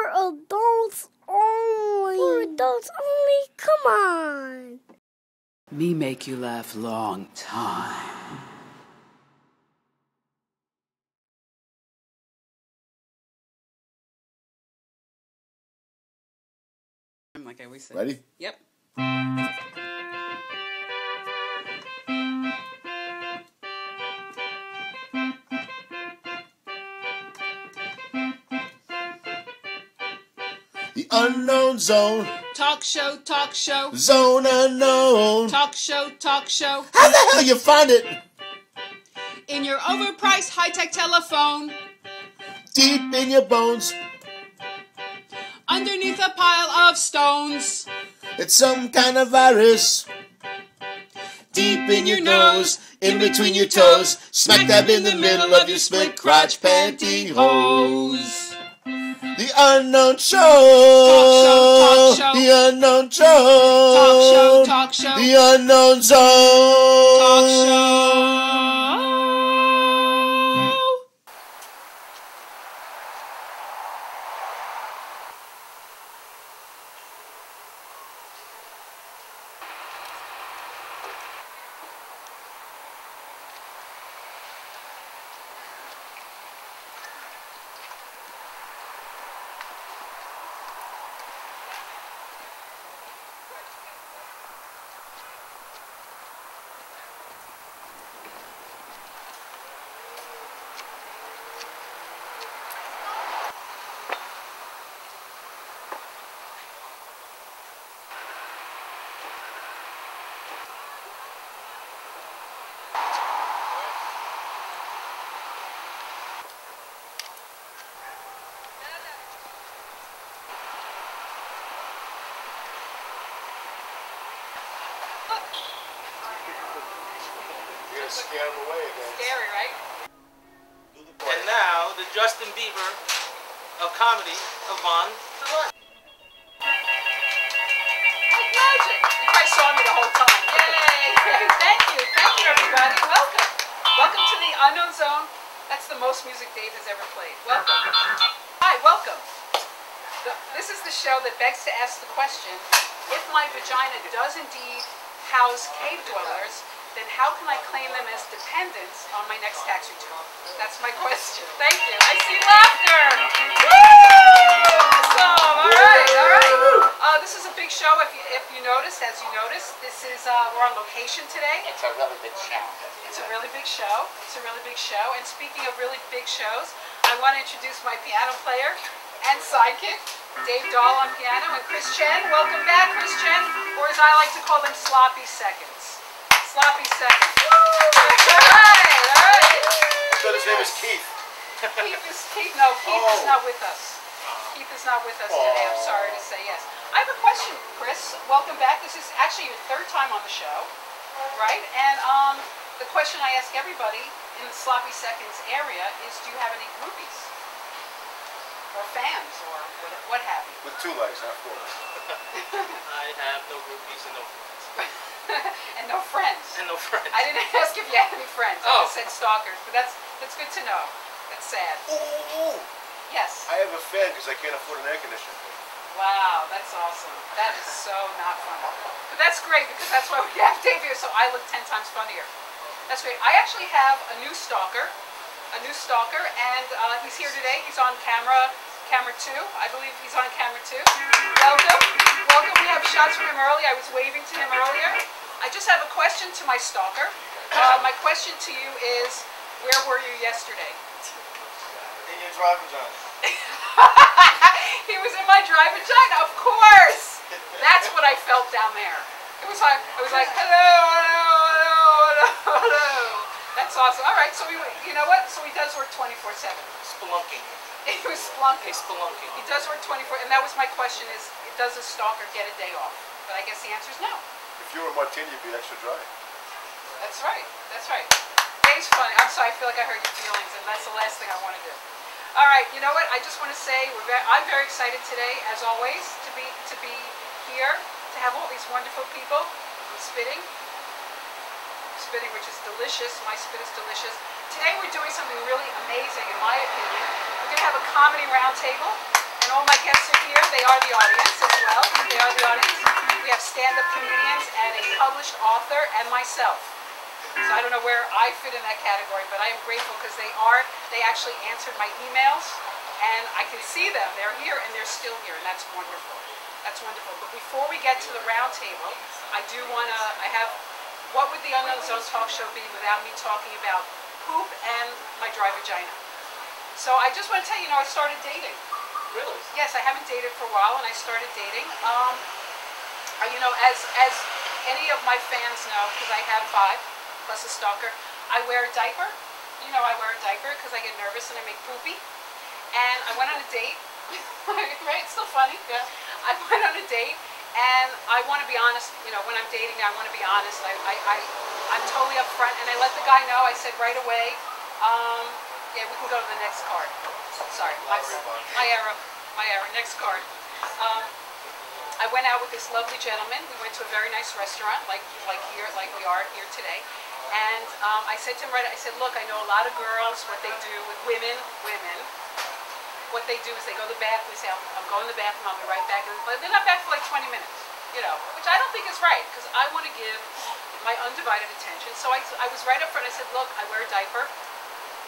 for adults only. For adults only? Come on. Me make you laugh long time. Like I always say. Ready? Yep. The unknown zone. Talk show, talk show. Zone unknown. Talk show, talk show. How the hell you find it? In your overpriced high-tech telephone. Deep in your bones. Underneath a pile of stones. It's some kind of virus. Deep in your nose, in between your toes, smack dab in the middle of your split crotch pantyhose. The unknown show. Talk show, talk show. The unknown show. Talk show, talk show. The unknown zone. Talk show. You're gonna scare them away again. Scary, right? And now, the Justin Bieber of comedy, Yvonne. Like magic. You guys saw me the whole time. Yay! Thank you, everybody. Welcome. Welcome to the Unknown Zone. That's the most music Dave has ever played. Welcome. Hi, welcome. This is the show that begs to ask the question, if my vagina does indeed house cave dwellers, then how can I claim them as dependents on my next tax return? That's my question. Thank you. I see laughter. Woo! Awesome. All right. This is a big show. If you noticed, as you noticed, this is we're on location today. It's a really big show. It's a really big show. It's a really big show. And speaking of really big shows, I want to introduce my piano player and sidekick, Dave Dahl on piano, and Chris Chen. Welcome back, Chris Chen, or as I like to call them, Sloppy Seconds. Sloppy Seconds. All right. I thought his name was Keith. Keith is not with us. Keith is not with us today, I'm sorry to say, yes. I have a question, Chris. Welcome back. This is actually your third time on the show, right? And the question I ask everybody in the Sloppy Seconds area is, do you have any groupies? Or fans, or what have you? With 2 legs, not 4. I have no groupies and no friends. And no friends. And no friends. I didn't ask if you had any friends. I Oh. just said stalkers, but that's good to know. That's sad. Ooh. Yes. I have a fan because I can't afford an air conditioner. Wow, that's awesome. That is so not funny. But that's great because that's why we have Dave here, so I look 10 times funnier. That's great. I actually have a new stalker, and he's here today. He's on camera 2. I believe he's on camera 2. Welcome. We have shots from him earlier. I was waving to him earlier. I just have a question to my stalker. My question to you is, where were you yesterday? In your driving zone. He was in my dry vagina, of course. That's what I felt down there. It was like hello. That's awesome. All right, so you know what? So he does work 24/7. Spelunking. He was spelunking. He's spelunking. He does work 24, and that was my question: is does a stalker get a day off? But I guess the answer is no. If you were a martini, you'd be extra dry. That's right. Dave's funny. I'm sorry. I feel like I hurt your feelings, and that's the last thing I want to do. All right. You know what? I just want to say I'm very excited today, as always, to be here, to have all these wonderful people. I'm spitting, which is delicious. My spit is delicious. Today we're doing something really amazing, in my opinion. We're going to have a comedy roundtable. And all my guests are here. They are the audience as well. They are the audience. We have stand-up comedians and a published author and myself. So I don't know where I fit in that category, but I am grateful because they actually answered my emails, and I can see them. They're here, and they're still here, and that's wonderful. That's wonderful. But before we get to the round table, I do want to, what would the Unknown Zone talk show be without me talking about poop and my dry vagina? So I just want to tell you, I started dating. Really? Yes, I haven't dated for a while, and I started dating. As any of my fans know, because I have 5, plus a stalker, I wear a diaper. I wear a diaper because I get nervous and I make poopy. And I went on a date. Right? It's still funny. Yeah. I went on a date, and I want to be honest. When I'm dating, I want to be honest. I'm totally upfront, and I let the guy know. I said right away, yeah, we can go to the next card. Sorry, my error. Next card. I went out with this lovely gentleman. We went to a very nice restaurant, like we are here today. And I said to him I said, look, I know a lot of girls, what they do with women, what they do is they go to the bathroom, they say, I'm going to the bathroom, I'll be right back. But they're not back for like 20 minutes, which I don't think is right, because I want to give my undivided attention. So I was right up front. I said, look, I wear a diaper.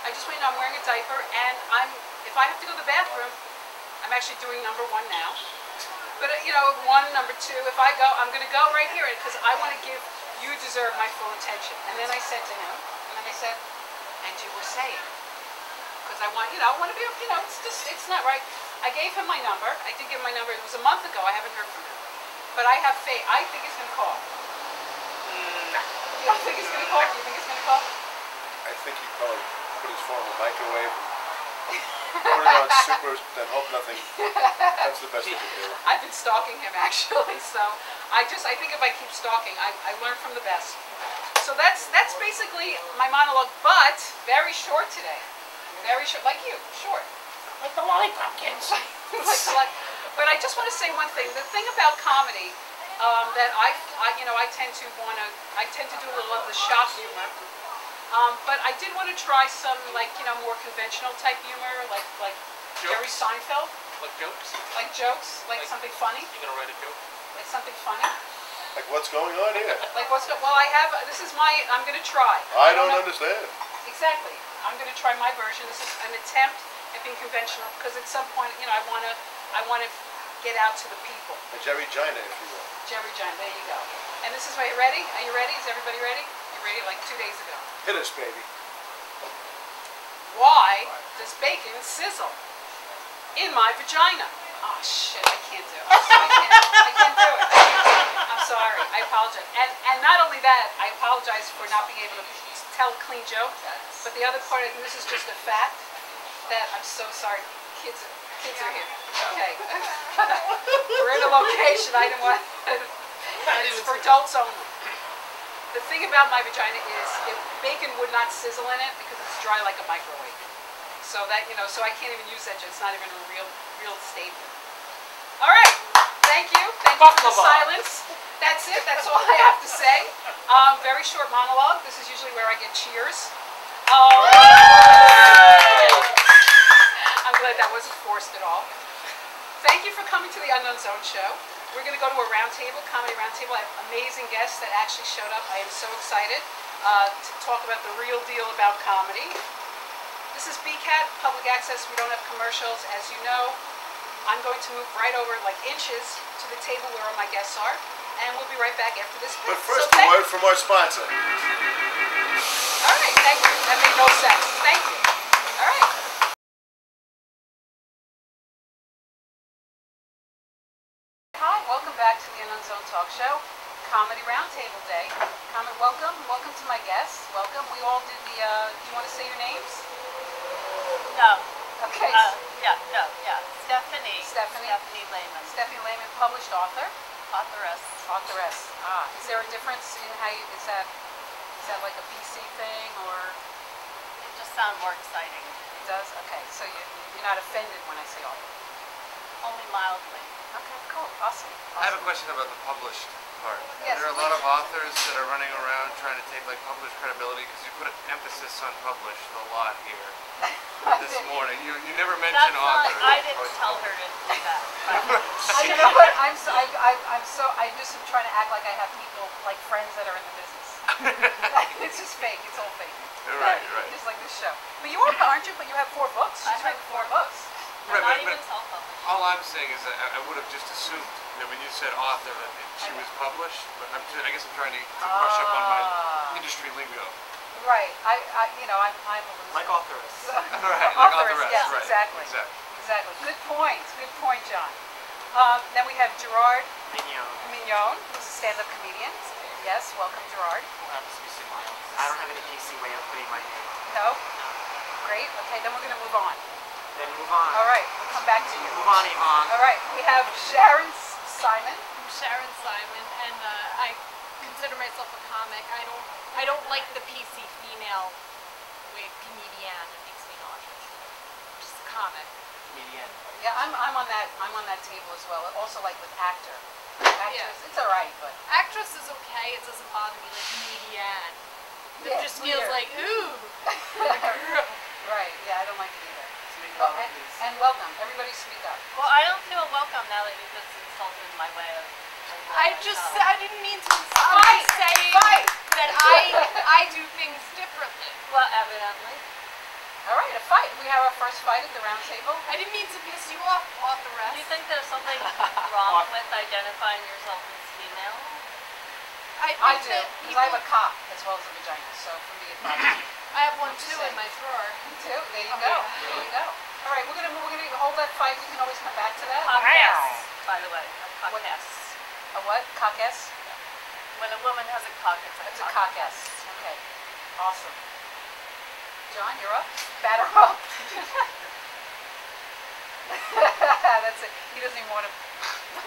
I just want you to know I'm wearing a diaper, and if I have to go to the bathroom, I'm actually doing number 1 now. But, 1, number 2, if I go, I'm going to go right here, because I want to give, you deserve my full attention. And then I said to him, and you were saying, because I want, I want to be, it's not right. I gave him my number. I did give him my number. It was a month ago. I haven't heard from him. But I have faith. I think he's going to call. You don't think he's going to call? Do you think he's going to call? I think he probably put his phone in the microwave, put it on super, then hope nothing. That's the best he can do. I've been stalking him, actually. So I think if I keep stalking, I learn from the best. So that's basically my monologue, but very short today. Very short, like you, short. Like the lollipop kids. But I just want to say one thing. The thing about comedy that I tend to do a little of the shock humor. But I did want to try some more conventional type humor, like Jerry Seinfeld. Like jokes? Like jokes, like something funny. You gonna write a joke? Like something funny. Like what's going on here? Well, I'm going to try. I don't understand. Exactly. I'm going to try my version. This is an attempt at being conventional, because at some point, I want to get out to the people. A Jerry Gina, if you will. Jerry Gina, there you go. And this is why you ready? Are you ready? Is everybody ready? You ready? Like 2 days ago. Hit us, baby. Why does bacon sizzle in my vagina? Oh shit, I can't do it. I can't do it. I'm sorry. I apologize. And not only that, I apologize for not being able to tell a clean joke. But the other part, and this is just a fact, that I'm so sorry. Kids are here. Okay. We're in a location. I didn't want. It's for adults only. The thing about my vagina is, bacon would not sizzle in it because it's dry like a microwave. So so I can't even use that. It's not even a real statement. All right. Thank you. Thank you for the silence. That's it. That's all I have to say. Very short monologue. This is usually where I get cheers. I'm glad that wasn't forced at all. Thank you for coming to the Unknown Zone show. We're going to go to a roundtable, comedy roundtable. I have amazing guests that actually showed up. I am so excited to talk about the real deal about comedy. This is BCAT, public access. We don't have commercials, as you know. I'm going to move right over, like inches, to the table where all my guests are, and we'll be right back after this break. But first, a word from our sponsor. All right, thank you. That made no sense. Thank you. All right. Hi, welcome back to the Unknown Zone Talk Show, Comedy Roundtable Day. Welcome to my guests. Welcome. We all did the, you want to say your names? No. Okay. Yeah. Stephanie. Stephanie Lehman. Stephanie Lehman, published author. Authoress. Is there a difference in how you, is that like a PC thing, or? It just sounds more exciting. It does? Okay. So you're not offended when I say author? Only mildly. Okay, cool. Awesome. I have a question about the published part. Yes, There are a lot of authors that are running around trying to take like published credibility because you put an emphasis on published a lot here. This morning, you never mention That's not, author. I didn't tell her to do that. You know what? I'm just trying to act like I have people, like friends that are in the business. It's just fake. It's all fake. Right. Just like this show. But you are, aren't you? But you have 4 books. She's written 4 books. Right, Not but even self-published. all I'm saying is that I would have just assumed that when you said author that she was published, but I guess I'm trying to brush up on my industry lingo. Right. I'm a loser. Like authoress. Right, like authoress. Yes, Right. exactly. Good point. Good point, John. Then we have Gerard Mignon, who's a stand-up comedian. Yes, welcome, Gerard. I don't have any PC way of putting my name. No? Great. Okay, then we're going to move on. Then move on. All right, we'll come back to you. Move on, Yvonne. All right, we have Sharon Simon. I'm Sharon Simon, and I consider myself a comic. I don't like the PC female with comedian. It makes me nauseous. Just a comic. Comedian. Yeah, I'm on that table as well. Also, like with actor. Actress, it's all right, but Actress is okay. It doesn't bother me like comedian. It Yeah, just feels weird. like ooh. right. Yeah, I don't like it either. Oh, and welcome. Everybody, speak up. Well, I don't feel welcome now that you just insulted my way of. I didn't mean to insult. I'm saying that I do things differently. Well, evidently. All right, a fight. We have our first fight at the round table. I didn't mean to piss you off, Do authoress. you think there's something wrong with identifying yourself as female? I think do, that because I have a cock as well as a vagina. So for me, it bothers me. I have one too in my drawer. Me too. There you go. There you go. All right, we're gonna hold that fight. We can always come back to that. Cockess, by the way. A cockess. A what? Cockess? When a woman has a cock, it's It's a a cock. cockess. Okay. Awesome. John, you're up. Batter up. That's it. He doesn't even want to.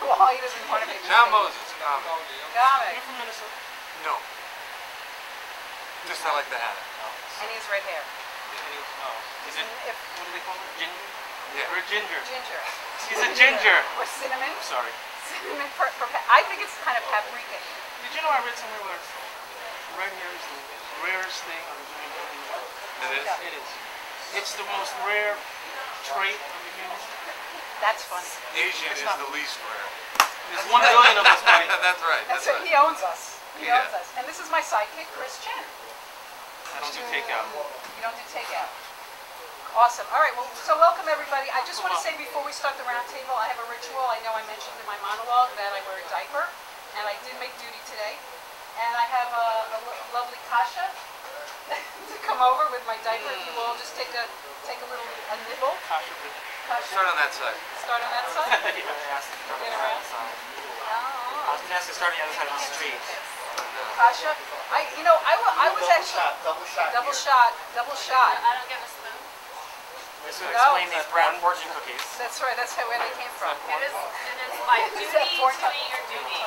Well, he doesn't even want to be. John Moses, Comic. You're from Minnesota? no. Just I like the hat. And he has red hair. Is it, If what do they call it? Ginger? Yeah. Or ginger? ginger. She's a ginger. Or cinnamon. Sorry. Cinnamon. I think it's kind of paprika. Did you know I read somewhere where red hair is the rarest thing on the human body? It is? It is. It's the most rare trait of a human. That's funny. Asian is the least rare. There's 1 billion of us, buddy. That's right. That's That's it. right. He owns us. He Yeah. owns us. And this is my sidekick, Chris Chen. I don't do takeout. You don't do takeout. Awesome. All right. Well, so welcome everybody. I just want to say before we start the round table, I have a ritual. I know I mentioned in my monologue that I wear a diaper, and I did make duty today. And I have a lovely Kasha to come over with my diaper. If you will, just take a nibble. Kasha. Start on that side. Start on that side. Get around. I was going to ask to start on the other side of the street. Kasha. I was actually double shot. I don't get a spoon. This would explain these brown fortune cookies. That's right. That's where they came from. It is my duty to do your duty.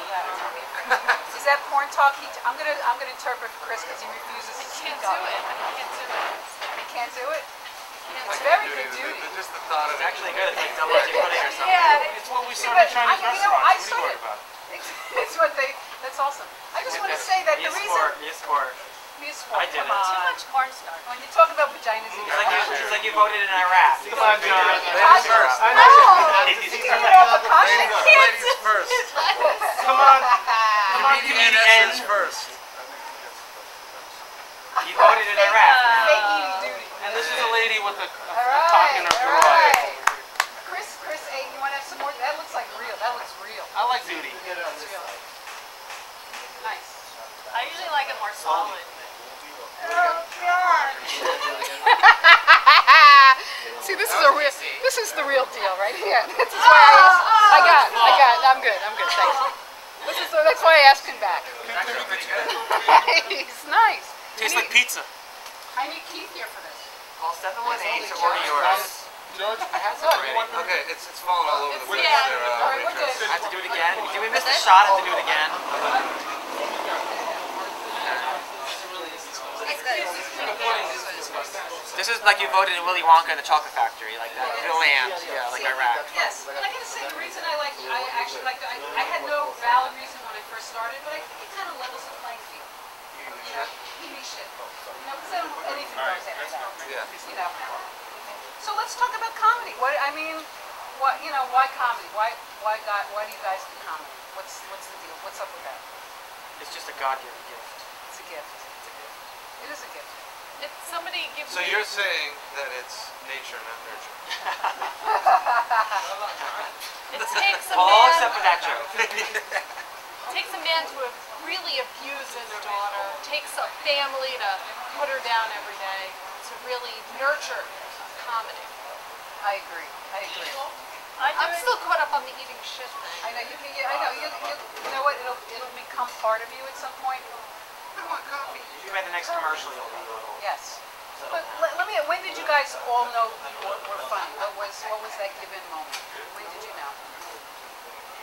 Is that porn talk? I'm gonna interpret for Chris because he refuses to speak Can't do up. it. I can't do it. He can't do it. Can't It's do it. very good duty. Just the thought of It's it. actually good. It's like double edged pudding or something. Yeah. It's what we See, serve but in Chinese I restaurants. What are you started. worried about? It's what they. That's awesome. I just want to say that the reason. Yes, sport. I did it. Come Too on. much cornstarch. When you talk about vaginas, It's like you voted in Iraq. Come on, John. Ladies first. No. You can get off a caution. Ladies first. Come on. Come on, The comedian. NS's first. You voted in Iraq. Fake eating duty. And this is a lady with a All cock in her right. All drawer. right. Chris, hey, you want to have some more? That looks like real. That looks real. I like duty. That's real. Nice. I usually like it more solid. See, this is the real deal right here. This is why I got. I'm good. Thanks. That's why I asked him back. He's nice. Tastes like pizza. I need Keith here for this. Call 718 to order yours. I have some already. Okay, it's falling all over the place. Yeah. They're, All right, we're good. I have to do it again. Did we miss the shot? I have to do it again. This is like you voted in Willy Wonka in the Chocolate Factory, like that. The land, yeah, like Iraq. Yes, but I gotta say the reason I actually like, I had no valid reason when I first started, but I think it kind of levels the playing field. Eating shit. No, because anything goes after that. Yeah. You know. So let's talk about comedy. Why comedy? Why do you guys do comedy? What's the deal? What's up with that? It's just a God-given gift. It's a gift. It's a gift. It is a gift. If somebody gives So me... you're saying that it's nature, not nurture. It takes a All man... except for that joke. It takes a man to have really abused his daughter. It takes a family to put her down every day to really nurture comedy. I agree. I'm still caught up on the eating shit thing. I know. You know what? It'll become part of you at some point. I want coffee. You made the next commercial, you'll be Yes. But let me. When did you guys all know you were funny? What was that given moment? When did you know?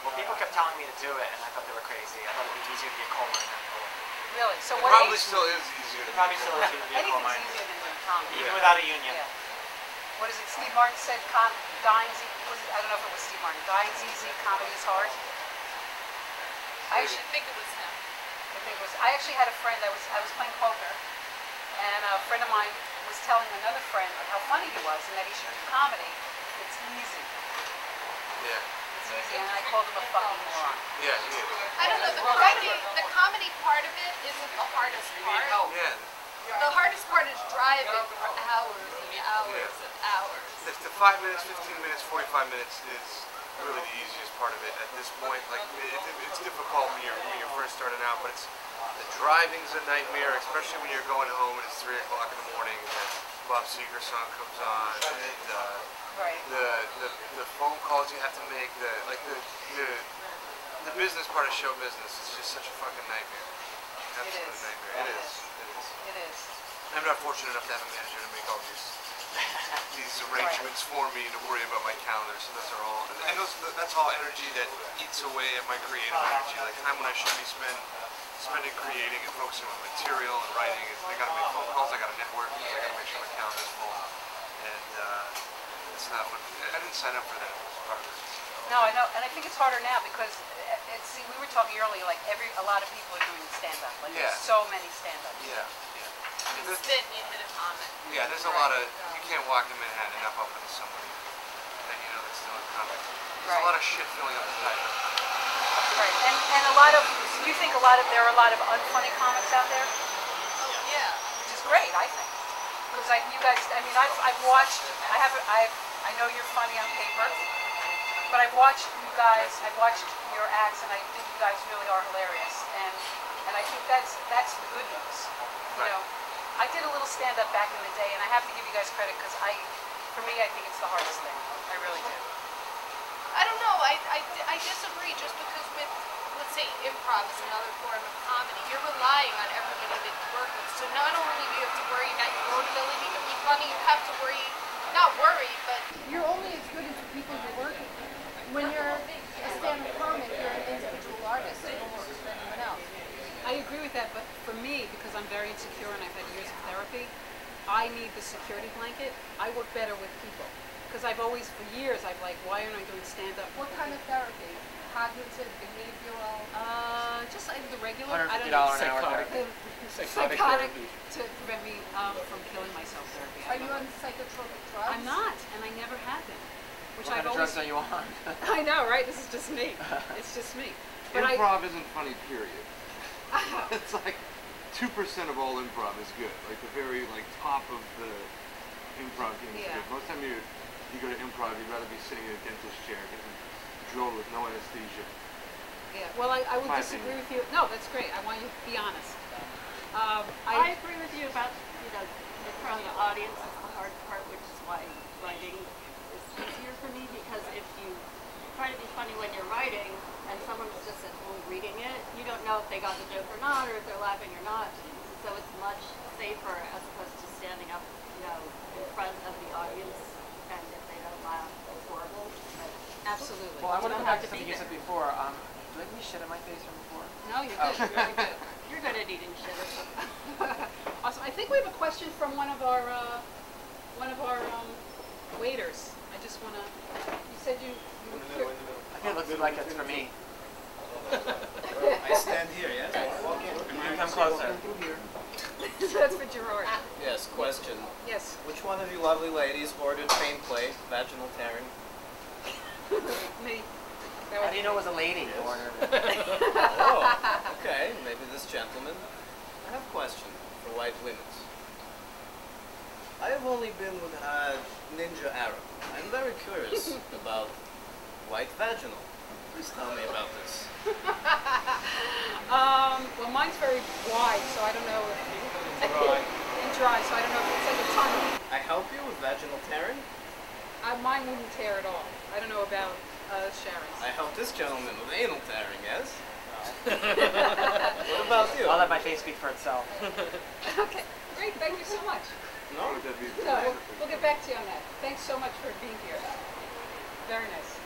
Well, people kept telling me to do it, and I thought they were crazy. I thought it'd be easier to be a coal miner. Really? So It what probably age? still is easier It to probably still is easier to be a coal Anything's miner. easier than doing comedy. Even without a union. Yeah. What is it? Steve Martin said dying's easy. I don't know if it was Steve Martin. Dying's easy, comedy is hard. I should think it was him. I think it was. I actually had a friend. I was playing poker, and a friend of mine was telling another friend how funny he was and that he should do comedy. It's easy. Yeah. It's easy, and I called him a fucking moron. Yeah, he is. I don't know, the comedy part of it isn't the hardest part. Yeah. The hardest part is driving for hours and hours and hours. If the 5 minutes, 15 minutes, 45 minutes is really the easiest part of it at this point. Like it's difficult when you're first starting out, but the driving's a nightmare, especially when you're going home and it's 3 o'clock in the morning and then Bob Seger song comes on and the phone calls you have to make, the business part of show business is just such a fucking nightmare. Absolute nightmare. It is. It is. I'm not fortunate enough to have a manager to make all these arrangements for me to worry about my calendar. So those are all, and that's all energy that eats away at my creative energy. Like time when I should be spending creating and focusing on material and writing. I got to make phone calls. I got to network. I got to make sure my calendar's full. And it's not what I didn't sign up for that. It was part of it. No, I know, and I think it's harder now because see, we were talking earlier. Like a lot of people are doing stand-up. Like there's so many stand-ups. Yeah. You spit and you hit a comment. Yeah, there's a lot of, you can't walk in Manhattan and not bump into somebody that you know that's doing comic. There's a lot of shit filling up the night. Right, and do you think there are a lot of unfunny comics out there? Oh yeah. Which is great, I think. Because you guys, I mean, I've watched, I know you're funny on paper, but I've watched you guys, I've watched your acts, and I think you guys really are hilarious. And I think that's the good news. You know, I did a little stand-up back in the day, and I have to give you guys credit because for me, I think it's the hardest thing. I really do. I don't know. I disagree just because with, let's say, improv is another form of comedy. You're relying on everybody that you work with. So not only do you have to worry about your own ability to be funny, you have to worry, not worry, but you're only as good as the people you're working with. When you're a stand-up comic, you're an individual artist. You don't work with anyone else. I agree with that, but for me, because I'm very insecure and I've had years of therapy, I need the security blanket. I work better with people. Because I've always, for years, I've like, why aren't I doing stand-up? What kind of therapy? Cognitive, behavioral? Just like the regular, I don't $150 know, an hour therapy. psychotic to prevent me from killing myself therapy. Are you on psychotropic drugs? I'm not, and I never have been. Which What I've kind of always. drugs are you on? I know, right? This is just me. It's just me. But Improv isn't funny, period. It's like 2% of all improv is good. Like the very top of the improv game is good. Most time you go to improv, you'd rather be sitting in a dentist chair getting drilled with no anesthesia. Yeah, well, I would disagree with you. No, that's great. I want you to be honest. I agree with you about, in front of the audience is the hard part, which is why writing is easier for me, because if you try to be funny when you're writing and someone's just at home reading it, you don't know if they got the joke or not, or if they're laughing or not. So it's much safer as opposed to standing up, in front of the audience, and if they don't laugh, it's horrible. But absolutely. Well, I want to don't go back have to to something be you said before. Do I have any shit on my face from before? No, you're good. You're very good. You're good at eating shit. Awesome. I think we have a question from one of our waiters. I just want to. You said you were It looks like it's for me. I stand here, yes? You come closer. That's for Gerard. Yes, question. Yes. Which one of you lovely ladies ordered pain plate, vaginal tearing? Me. How do you know it was a lady who ordered it? Oh, okay. Maybe this gentleman. I have a question for white women. I have only been with Ninja Arab. I'm very curious about white vaginal. Please tell me about this. Well, mine's very wide, so I don't know if... Dry. And dry, so I don't know if it's like a tunnel. I help you with vaginal tearing? Mine wouldn't tear at all. I don't know about Sharon's. I help this gentleman with anal tearing, yes? What about you? I'll let my face speak for itself. Okay, great. Thank you so much. No? No, we'll get back to you on that. Thanks so much for being here. Very nice.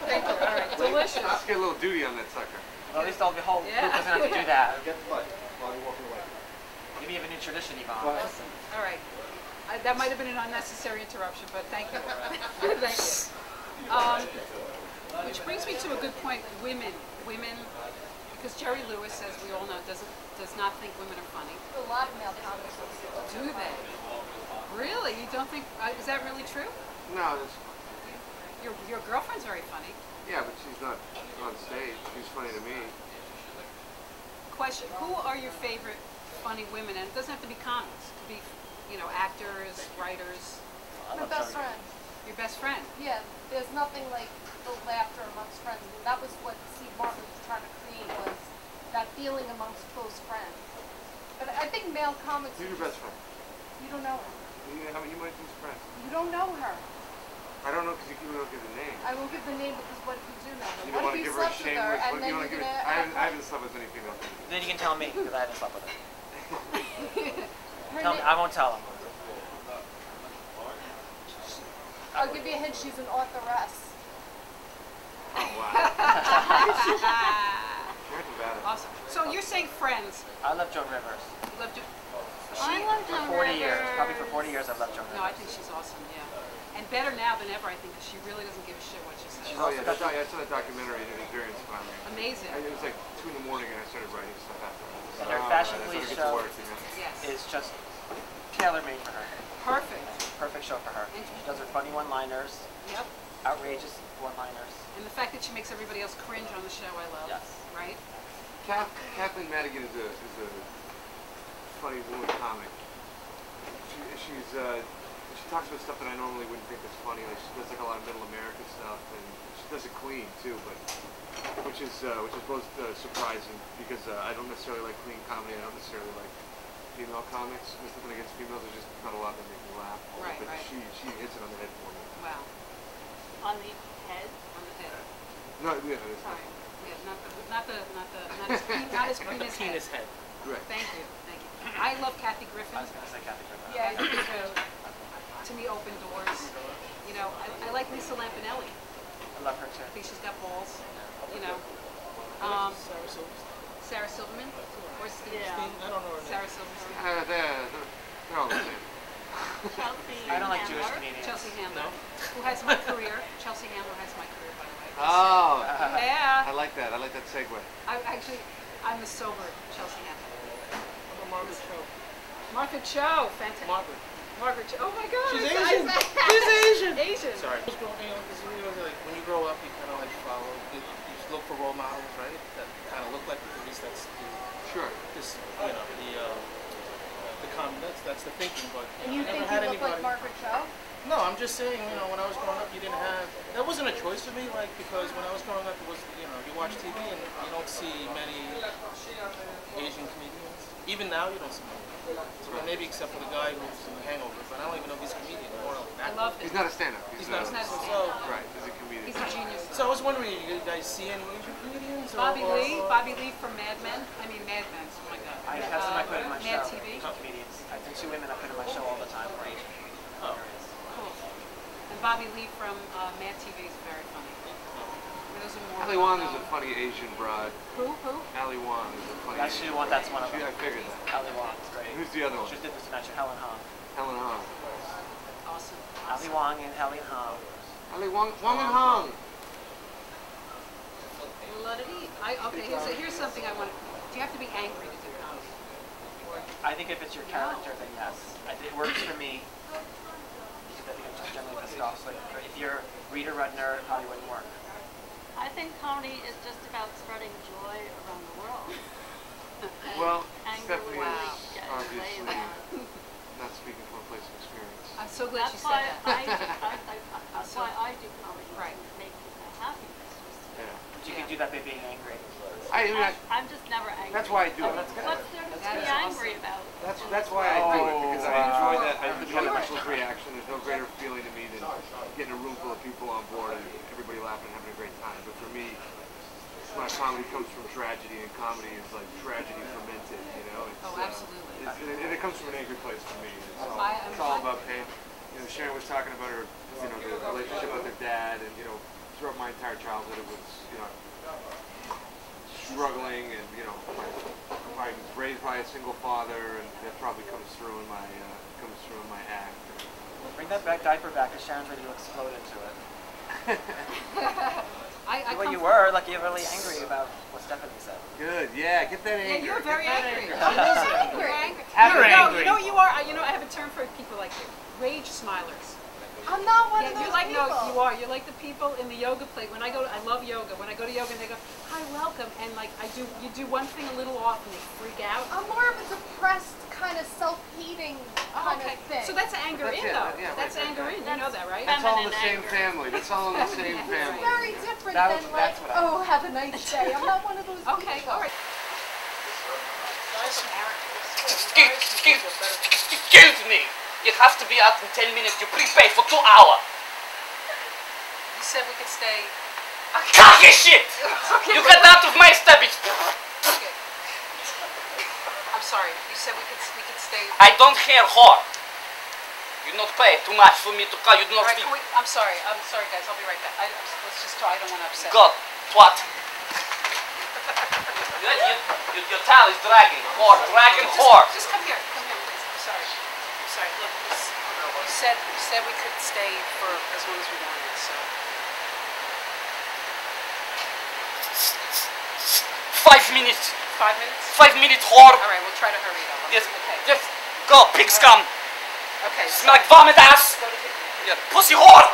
Thank you. All right. Delicious. Let's get a little duty on that sucker. Well, at least the whole group doesn't have to do that. Get the butt while you're walking away. Maybe you have a new tradition, Yvonne. Awesome. All right. That might have been an unnecessary interruption, but thank you. Thank you. Which brings me to a good point. Women, because Jerry Lewis, as we all know, does not think women are funny. A lot of male comics. Do they? Really? You don't think? Is that really true? No, it's, Your girlfriend's very funny. yeah, but she's not on stage. She's funny to me. Question: who are your favorite funny women? And it doesn't have to be comics. It could be, actors, writers. My best friend. Your best friend. Yeah, there's nothing like the laughter amongst friends. And that was what Steve Martin was trying to create, was that feeling amongst close friends. But I think male comics... Who's your best friend? You don't know her. You might be friends. You don't know her. I don't know because you don't give the name. I won't give the name because what if you do know her? You don't want to give her a shameless... And then you're gonna I haven't slept with any female. Then you can tell me, because I haven't slept with her. Her Tell me, I won't tell him. I'll give you a hint, she's an authoress. Oh, wow. Awesome. So you're saying friends. I love Joan Rivers. You love I love For 40 years. Probably for 40 years I've loved Joan Rivers. No, I think she's awesome, yeah. And better now than ever, I think, because she really doesn't give a shit what she says. Oh, yeah, I saw that documentary and it was very inspiring. Amazing. It was like 2 in the morning and I started writing stuff after. And her fashion police show Yes. is just tailor-made for her. Perfect. Perfect show for her. She does her funny one-liners. Yep. Outrageous one-liners. And the fact that she makes everybody else cringe on the show, I love. Yes. Right? Kathleen Madigan is a funny woman comic. She talks about stuff that I normally wouldn't think is funny. Like she does like a lot of Middle American stuff, and she does it clean too, but which is both surprising because I don't necessarily like clean comedy. I don't necessarily like female comics. There's nothing against females. There's just not a lot that make me laugh. Right, but right. she hits it on the head for me. Wow. On the head? On the head. No, yeah, it's Sorry. Yeah, not his penis head. Right. Thank you. I love Kathy Griffin. I was going to say Kathy Griffin. Yeah, I think to me, open doors. I like Lisa Lampanelli. I love her too. I think she's got balls. Sarah Silverman. Or Steve. Yeah. I don't know her name. Sarah Silverman. They're all the same. Chelsea. I don't like Jewish Handler. comedians. Chelsea Handler. Who has my career. Chelsea Handler has my career, by the way. Oh, Yeah. I like that. I like that segue. I'm the sober Chelsea Handler. Margaret Cho. Martha Cho. Fantastic. Margaret Cho. Oh my God. She's Asian. She's Asian. Asian. Sorry. Like, when you grow up, you kind of like follow. You look for role models, right? That kind of look like the police. That's Sure. just the common. That's the thinking. But And you I think never had you look like anybody. Margaret Cho? No, I'm just saying. When I was growing up, you didn't have. That wasn't a choice for me. Like because when I was growing up, it was you watch TV and you don't see many Asian comedians. Even now, you don't see many. Maybe except for the guy who's in The Hangover, but I don't even know if he's a comedian. I love it. He's not a stand-up. He's not a stand-up. Right, he's a comedian. He's a genius. So I was wondering, you guys see any Asian comedians? Bobby Lee from Mad Men. I mean Mad Men. Oh my God. I have some I put in my Mad show. TV. Comedians. I think 2 women I put in my show all the time for Asian. Oh. Cool. And Bobby Lee from Mad TV is very funny. Those are more Ali Wong is a funny Asian broad. Who? Ali Wong is a funny That's Asian one. That's one of them. I figured that. Ali Wong is great. Who's the other one? She did this tonight. Helen Hong. Helen Hong. Awesome. Ali Wong and Helen Hong. Ali Wong and Hong. lot of heat. Okay, here's something I want. Do you have to be angry to do comedy? I think if it's your character, then yes. It works for me. Because I think I'm just generally pissed off. Like, if you're Rita Rudner, it probably wouldn't work. I think comedy is just about spreading joy around the world. Well, Anger Stephanie would is really get obviously away with that. not speaking from a place of experience. I'm so glad That's you why said that. that's why I do comedy. Right. To make people happy. Yeah. But you can do that by being angry. I'm just never angry. That's why I do it. What's there to be angry about? That's why I do it, because I enjoy that. I enjoy the people's reaction. There's no greater feeling to me than getting a room full of people on board and everybody laughing and having a great time. But for me, my comedy comes from tragedy, and comedy is like tragedy fermented, you know? It's, Absolutely. And it comes from an angry place for me. It's all about pain. You know, Sharon was talking about her, you know, the relationship with her dad, and you know, throughout my entire childhood, it was, you know, struggling, and you know, I was raised by a single father, and that probably comes through in my act. Bring that diaper back, because Sharon's ready to explode into it. I Well, you were like you're really angry about what Stephanie said. Good, yeah, get that anger. Yeah, you're very angry. You're angry. You're angry. You know what you are? You know, I have a term for people like you. Rage smilers. I'm not one of those You're like, people. no, you are. You're like the people in the yoga place. When I love yoga. When I go to yoga and they go, hi, welcome. And like, you do one thing a little off and they freak out. I'm more of a depressed, kind of self-hating kind of thing. So that's anger in, though. That's anger in. You know that, right? That's all in the same family. That's all in the same family. It's very different than like, oh, have a nice day. I'm not one of those people. Okay, all right. Excuse me. You have to be out in 10 minutes. You prepay for 2 hours. You said we could stay. Cocky shit! You get out of my establishment. Okay. I'm sorry. You said we could stay. I don't care, whore. You not pay too much for me to call. You do not speak. I'm sorry, guys. I'll be right back. Let's just talk. I don't want to upset. God, what? Your tail is dragging, whore, dragging, whore. Just come here, please. I'm sorry. Look, you said we could stay for as long as we wanted, so. 5 minutes. 5 minutes? 5 minutes, whore. All right, we'll try to hurry though. Yes, Okay. just go, pig scum. Okay. Smell like vomit ass. Go to the Yeah, pussy whore.